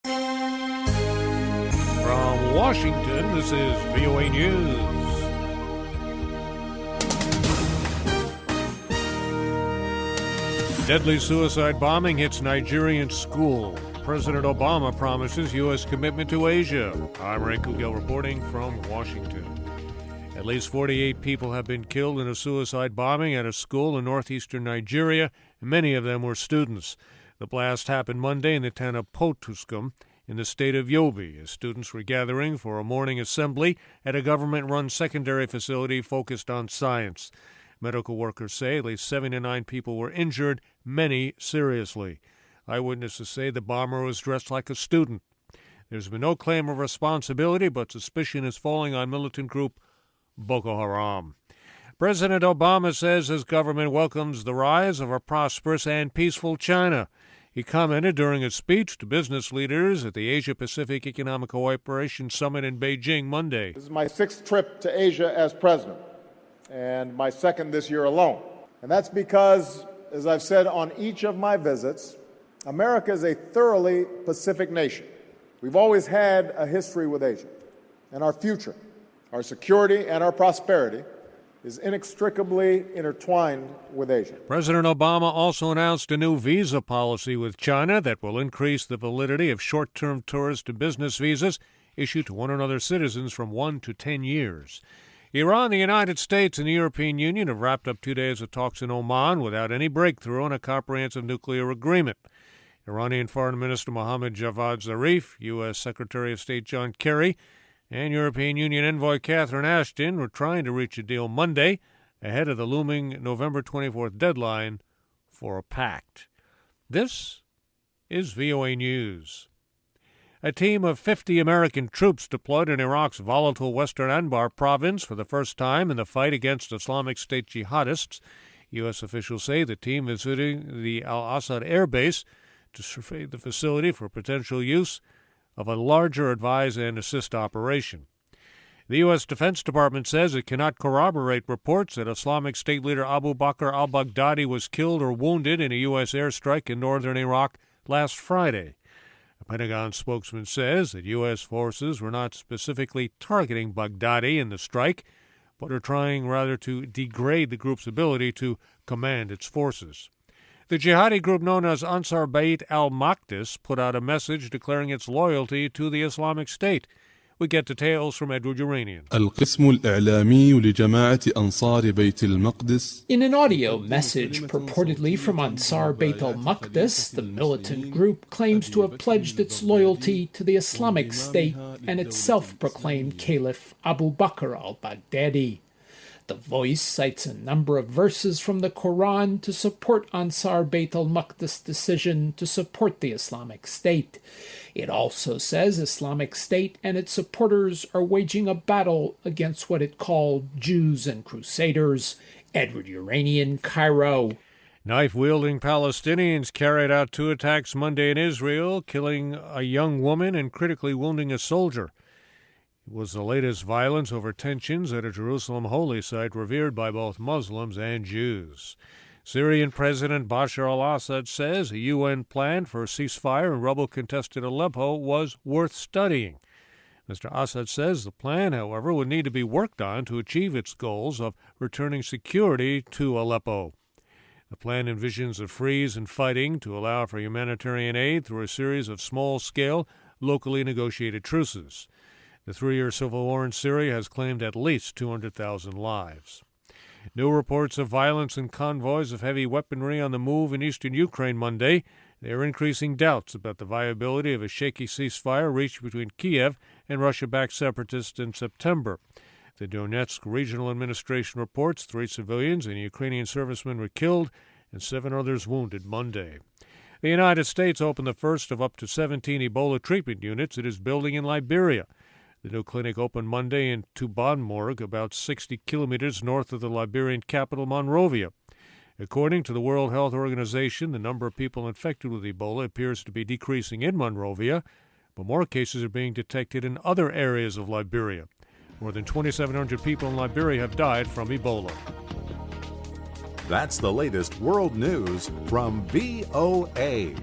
From Washington, this is VOA News. Deadly suicide bombing hits Nigerian school. President Obama promises U.S. commitment to Asia. I'm Ray Kouguell reporting from Washington. At least 48 people have been killed in a suicide bombing at a school in northeastern Nigeria. Many of them were students. The blast happened Monday in the town of Potiskum in the state of Yobe, as students were gathering for a morning assembly at a government-run secondary facility focused on science. Medical workers say at least 79 people were injured, many seriously. Eyewitnesses say the bomber was dressed like a student. There's been no claim of responsibility, but suspicion is falling on militant group Boko Haram. President Obama says his government welcomes the rise of a prosperous and peaceful China. He commented during a speech to business leaders at the Asia-Pacific Economic Cooperation Summit in Beijing Monday. This is my 6th trip to Asia as president, and my 2nd this year alone. And that's because, as I've said on each of my visits, America is a thoroughly Pacific nation. We've always had a history with Asia, and our future, our security, and our prosperity is inextricably intertwined with Asia. President Obama also announced a new visa policy with China that will increase the validity of short-term tourist and business visas issued to one another citizens from 1 to 10 years. Iran, the United States, and the European Union have wrapped up 2 days of talks in Oman without any breakthrough on a comprehensive nuclear agreement. Iranian Foreign Minister Mohammad Javad Zarif, U.S. Secretary of State John Kerry, and European Union envoy Catherine Ashton were trying to reach a deal Monday ahead of the looming November 24th deadline for a pact. This is VOA News. A team of 50 American troops deployed in Iraq's volatile western Anbar province for the first time in the fight against Islamic State jihadists. U.S. officials say the team is visiting the Al-Assad air base to survey the facility for potential use of a larger advise and assist operation. The U.S. Defense Department says it cannot corroborate reports that Islamic State leader Abu Bakr al-Baghdadi was killed or wounded in a U.S. airstrike in northern Iraq last Friday. A Pentagon spokesman says that U.S. forces were not specifically targeting Baghdadi in the strike, but are trying rather to degrade the group's ability to command its forces. The jihadi group known as Ansar Bayt al-Maqdis put out a message declaring its loyalty to the Islamic State. We get details from Edward Uranian. القسم الإعلامي لجماعة أنصار بيت المقدس. In an audio message purportedly from Ansar Bayt al-Maqdis, the militant group claims to have pledged its loyalty to the Islamic State and its self-proclaimed Caliph Abu Bakr al-Baghdadi. The voice cites a number of verses from the Quran to support Ansar Bayt al-Maqdis' decision to support the Islamic State. It also says Islamic State and its supporters are waging a battle against what it called Jews and Crusaders. Edward Uranian, Cairo. Knife-wielding Palestinians carried out 2 attacks Monday in Israel, killing a young woman and critically wounding a soldier. It was the latest violence over tensions at a Jerusalem holy site revered by both Muslims and Jews. Syrian President Bashar al-Assad says a UN plan for a ceasefire in rebel-contested Aleppo was worth studying. Mr. Assad says the plan, however, would need to be worked on to achieve its goals of returning security to Aleppo. The plan envisions a freeze in fighting to allow for humanitarian aid through a series of small-scale, locally negotiated truces. The 3-year civil war in Syria has claimed at least 200,000 lives. New reports of violence and convoys of heavy weaponry on the move in eastern Ukraine Monday. They are increasing doubts about the viability of a shaky ceasefire reached between Kiev and Russia-backed separatists in September. The Donetsk Regional Administration reports 3 civilians and a Ukrainian serviceman were killed and 7 others wounded Monday. The United States opened the first of up to 17 Ebola treatment units it is building in Liberia. The new clinic opened Monday in Tubanmorg, about 60 kilometers north of the Liberian capital, Monrovia. According to the World Health Organization, the number of people infected with Ebola appears to be decreasing in Monrovia, but more cases are being detected in other areas of Liberia. More than 2,700 people in Liberia have died from Ebola. That's the latest world news from VOA.